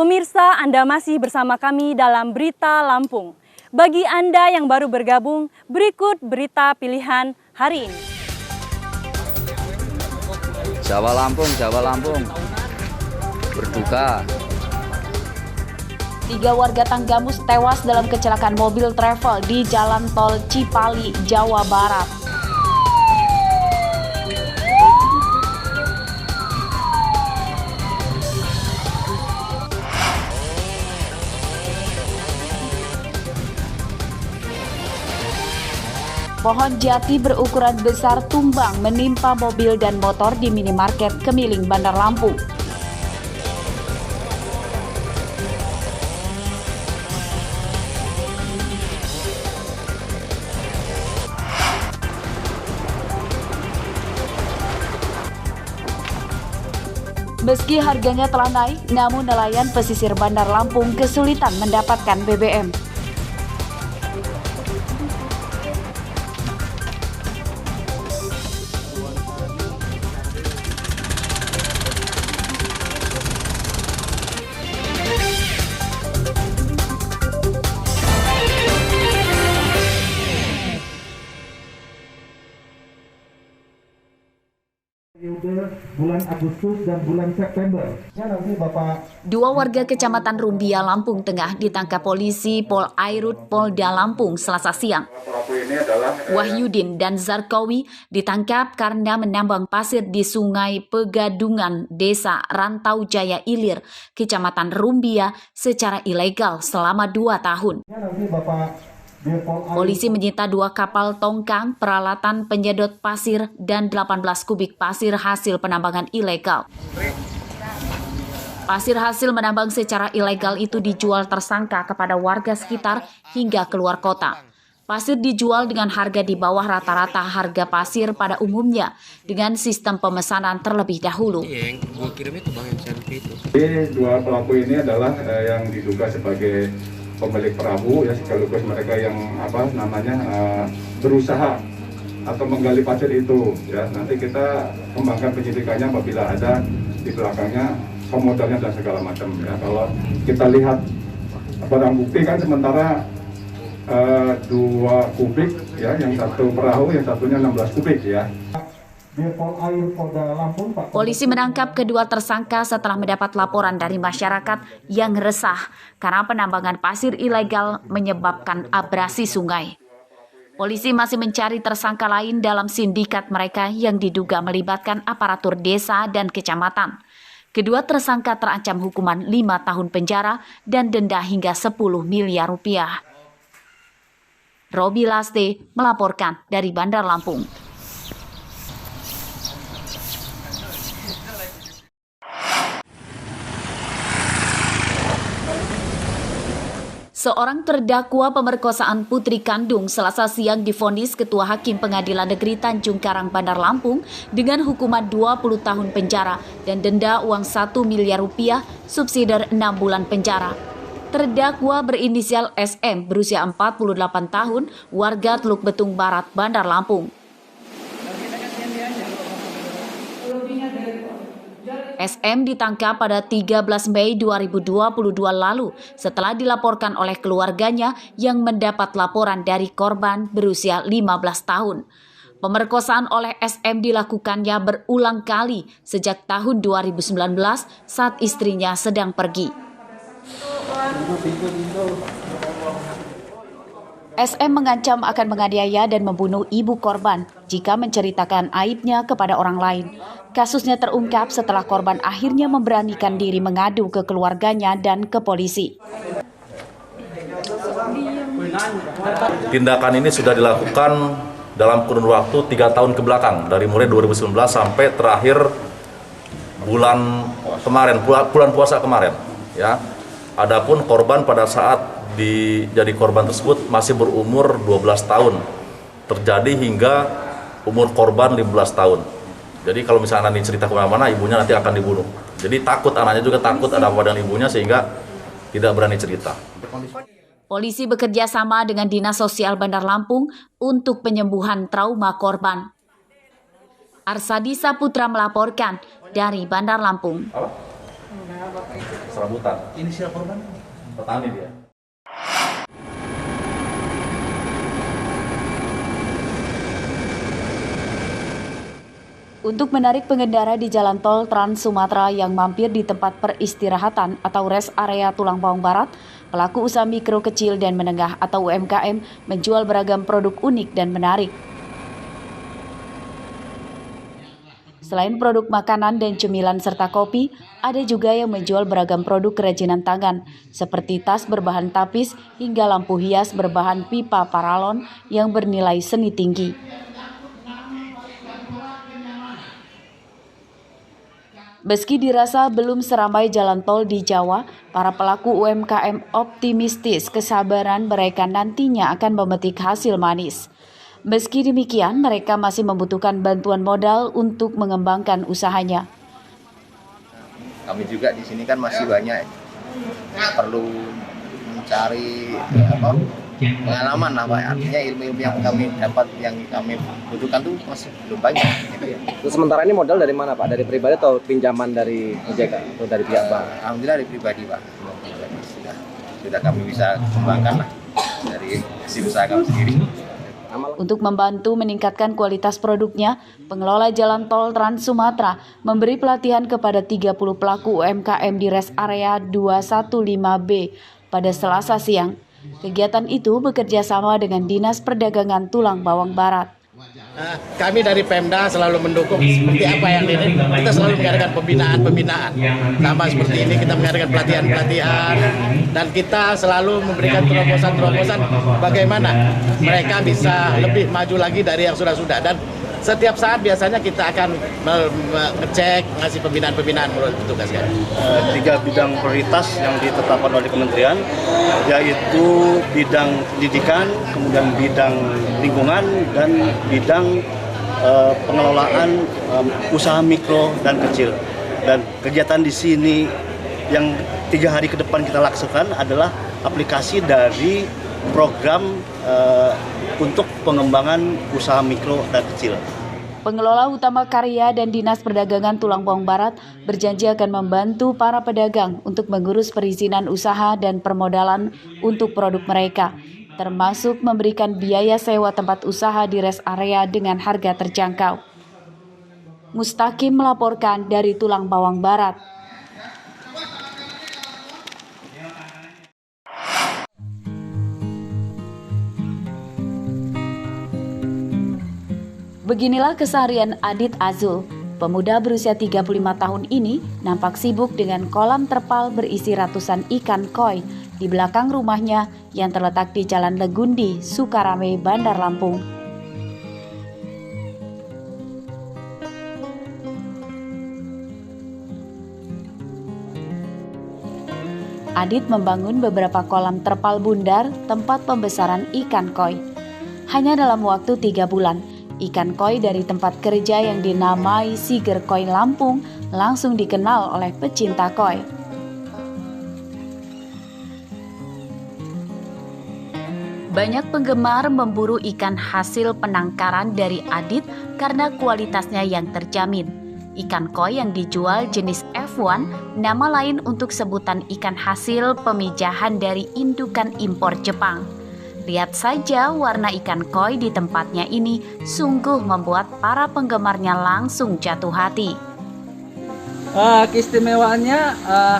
Pemirsa, Anda masih bersama kami dalam Berita Lampung. Bagi Anda yang baru bergabung, berikut berita pilihan hari ini. Jawa Lampung, berduka. 3 warga Tanggamus tewas dalam kecelakaan mobil travel di Jalan Tol Cipali, Jawa Barat. Pohon jati berukuran besar tumbang menimpa mobil dan motor di minimarket Kemiling, Bandar Lampung. Meski harganya telah naik, namun nelayan pesisir Bandar Lampung kesulitan mendapatkan BBM. Bulan Agustus dan bulan September. Dua warga Kecamatan Rumbia, Lampung Tengah ditangkap polisi Polairut Polda Lampung Selasa siang. Wahyudin dan Zarkawi ditangkap karena menambang pasir di Sungai Pegadungan, Desa Rantau Jaya Ilir, Kecamatan Rumbia secara ilegal selama 2 tahun. Polisi menyita 2 kapal tongkang, peralatan penyedot pasir, dan 18 kubik pasir hasil penambangan ilegal. Pasir hasil menambang secara ilegal itu dijual tersangka kepada warga sekitar hingga keluar kota. Pasir dijual dengan harga di bawah rata-rata harga pasir pada umumnya dengan sistem pemesanan terlebih dahulu. Dua pelaku ini adalah yang diduga sebagai pemilik perahu, ya, sekaligus mereka yang berusaha atau menggali pasir itu, ya. Nanti kita kembangkan penyidikannya apabila ada di belakangnya pemodalnya dan segala macam, ya. Kalau kita lihat barang bukti kan sementara 2 kubik, ya, yang satu perahu, yang satunya 16 kubik, ya. Polisi menangkap kedua tersangka setelah mendapat laporan dari masyarakat yang resah karena penambangan pasir ilegal menyebabkan abrasi sungai. Polisi masih mencari tersangka lain dalam sindikat mereka yang diduga melibatkan aparatur desa dan kecamatan. Kedua tersangka terancam hukuman 5 tahun penjara dan denda hingga 10 miliar rupiah. Robi Laste melaporkan dari Bandar Lampung. Seorang terdakwa pemerkosaan putri kandung Selasa siang divonis Ketua Hakim Pengadilan Negeri Tanjung Karang, Bandar Lampung dengan hukuman 20 tahun penjara dan denda uang 1 miliar rupiah subsidiar 6 bulan penjara. Terdakwa berinisial SM berusia 48 tahun, warga Teluk Betung Barat, Bandar Lampung. SM ditangkap pada 13 Mei 2022 lalu setelah dilaporkan oleh keluarganya yang mendapat laporan dari korban berusia 15 tahun. Pemerkosaan oleh SM dilakukannya berulang kali sejak tahun 2019 saat istrinya sedang pergi. SM mengancam akan menganiaya dan membunuh ibu korban jika menceritakan aibnya kepada orang lain. Kasusnya terungkap setelah korban akhirnya memberanikan diri mengadu ke keluarganya dan ke polisi. Tindakan ini sudah dilakukan dalam kurun waktu 3 tahun ke belakang, dari mulai 2019 sampai terakhir bulan puasa kemarin, ya. Adapun korban pada saat jadi korban tersebut masih berumur 12 tahun. Terjadi hingga umur korban 15 tahun. Jadi kalau misalnya nanti cerita kemana-mana, ibunya nanti akan dibunuh. Jadi takut, anaknya juga takut ada apa dengan ibunya sehingga tidak berani cerita. Polisi bekerja sama dengan Dinas Sosial Bandar Lampung untuk penyembuhan trauma korban. Arsadi Saputra melaporkan dari Bandar Lampung. serabutan. Inisial korban petani dia. Untuk menarik pengendara di jalan tol Trans Sumatera yang mampir di tempat peristirahatan atau rest area Tulang Bawang Barat, pelaku usaha mikro kecil dan menengah atau UMKM menjual beragam produk unik dan menarik. Selain produk makanan dan cemilan serta kopi, ada juga yang menjual beragam produk kerajinan tangan, seperti tas berbahan tapis hingga lampu hias berbahan pipa paralon yang bernilai seni tinggi. Meski dirasa belum seramai jalan tol di Jawa, para pelaku UMKM optimistis kesabaran mereka nantinya akan memetik hasil manis. Meski demikian, mereka masih membutuhkan bantuan modal untuk mengembangkan usahanya. Kami juga di sini kan masih banyak perlu mencari pengalaman lah Pak. Artinya ilmu-ilmu yang kami dapat, yang kami butuhkan tuh masih belum banyak gitu ya. Sementara ini modal dari mana Pak? Dari pribadi atau pinjaman dari OJK atau dari pihak bank? Alhamdulillah dari pribadi Pak. Sudah kami bisa kembangkan lah dari hasil usaha kami sendiri. Untuk membantu meningkatkan kualitas produknya, pengelola jalan tol Trans Sumatera memberi pelatihan kepada 30 pelaku UMKM di rest area 215B pada Selasa siang. Kegiatan itu bekerja sama dengan Dinas Perdagangan Tulang Bawang Barat. Kami dari Pemda selalu mendukung seperti apa yang ini. Kita selalu mengadakan pembinaan. Sama seperti ini kita mengadakan pelatihan dan kita selalu memberikan terobosan bagaimana mereka bisa lebih maju lagi dari yang sudah-sudah. Dan setiap saat biasanya kita akan ngecek, ngasih pembinaan menurut petugas kan. 3 bidang prioritas yang ditetapkan oleh kementerian, yaitu bidang pendidikan, kemudian bidang lingkungan, dan bidang pengelolaan usaha mikro dan kecil. Dan kegiatan di sini yang 3 hari ke depan kita laksanakan adalah aplikasi dari program untuk pengembangan usaha mikro dan kecil. Pengelola utama Karya dan Dinas Perdagangan Tulang Bawang Barat berjanji akan membantu para pedagang untuk mengurus perizinan usaha dan permodalan untuk produk mereka, termasuk memberikan biaya sewa tempat usaha di rest area dengan harga terjangkau. Mustaqim melaporkan dari Tulang Bawang Barat. Beginilah keseharian Adit Azul. Pemuda berusia 35 tahun ini nampak sibuk dengan kolam terpal berisi ratusan ikan koi di belakang rumahnya yang terletak di Jalan Legundi, Sukarame, Bandar Lampung. Adit membangun beberapa kolam terpal bundar tempat pembesaran ikan koi. Hanya dalam waktu 3 bulan, ikan koi dari tempat kerja yang dinamai Siger Koi Lampung langsung dikenal oleh pecinta koi. Banyak penggemar memburu ikan hasil penangkaran dari Adit karena kualitasnya yang terjamin. Ikan koi yang dijual jenis F1, nama lain untuk sebutan ikan hasil pemijahan dari indukan impor Jepang. Lihat saja warna ikan koi di tempatnya ini sungguh membuat para penggemarnya langsung jatuh hati. Keistimewaannya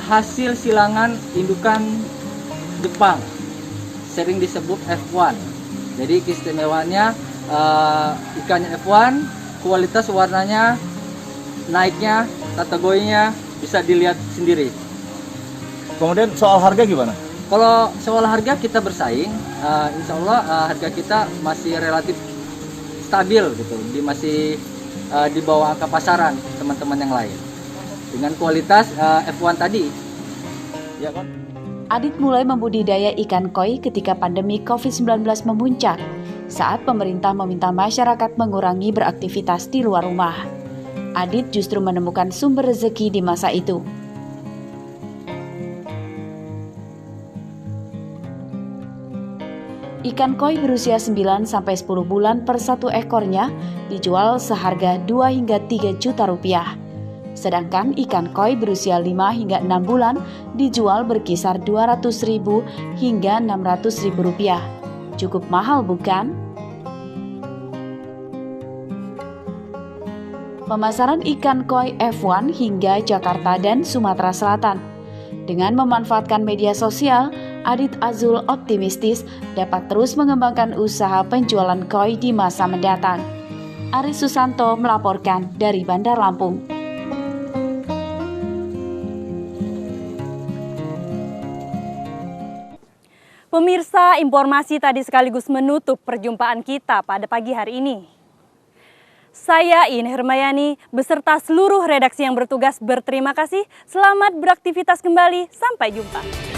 hasil silangan indukan Jepang, sering disebut F1. Jadi keistimewaannya ikannya F1, kualitas warnanya, naiknya, kategorinya bisa dilihat sendiri. Kemudian soal harga gimana? Kalau soal harga kita bersaing, insya Allah harga kita masih relatif stabil gitu, masih di bawah angka pasaran teman-teman yang lain. Dengan kualitas F1 tadi, ya kan? Adit mulai membudidaya ikan koi ketika pandemi COVID-19 memuncak, saat pemerintah meminta masyarakat mengurangi beraktivitas di luar rumah. Adit justru menemukan sumber rezeki di masa itu. Ikan koi berusia 9-10 bulan per 1 ekornya dijual seharga 2 hingga 3 juta rupiah. Sedangkan ikan koi berusia 5 hingga 6 bulan dijual berkisar Rp200.000 hingga Rp600.000. Cukup mahal bukan? Pemasaran ikan koi F1 hingga Jakarta dan Sumatera Selatan. Dengan memanfaatkan media sosial, Adit Azul optimistis dapat terus mengembangkan usaha penjualan koi di masa mendatang. Aris Susanto melaporkan dari Bandar Lampung. Pemirsa, informasi tadi sekaligus menutup perjumpaan kita pada pagi hari ini. Saya Ine Hermayani beserta seluruh redaksi yang bertugas berterima kasih. Selamat beraktivitas kembali. Sampai jumpa.